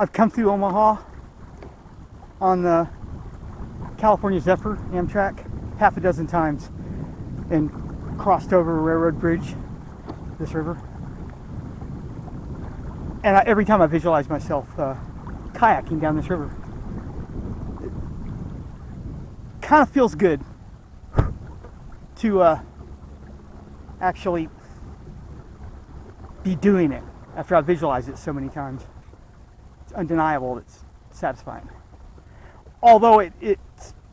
I've come through Omaha on the California Zephyr Amtrak half a dozen times and crossed over a railroad bridge, this river. And every time I visualize myself kayaking down this river, it kind of feels good to actually be doing it after I visualized it so many times. It's undeniable, it's satisfying. Although it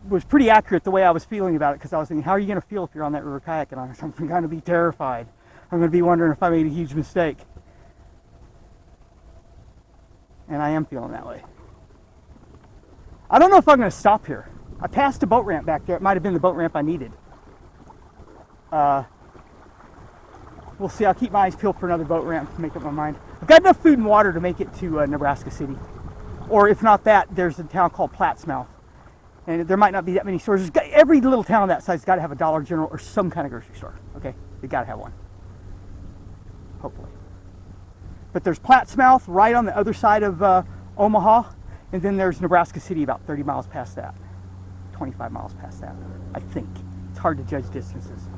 was pretty accurate the way I was feeling about it, because I was thinking, how are you going to feel if you're on that river kayaking? I'm going to be terrified. I'm going to be wondering if I made a huge mistake. And I am feeling that way. I don't know if I'm going to stop here. I passed a boat ramp back there. It might have been the boat ramp I needed. We'll see. I'll keep my eyes peeled for another boat ramp to make up my mind. I've got enough food and water to make it to Nebraska City. Or if not that, there's a town called Plattsmouth. And there might not be that many stores. Every little town that size has got to have a Dollar General or some kind of grocery store. Okay? They got to have one. Hopefully. But there's Plattsmouth right on the other side of Omaha. And then there's Nebraska City about 30 miles past that. 25 miles past that, I think. It's hard to judge distances.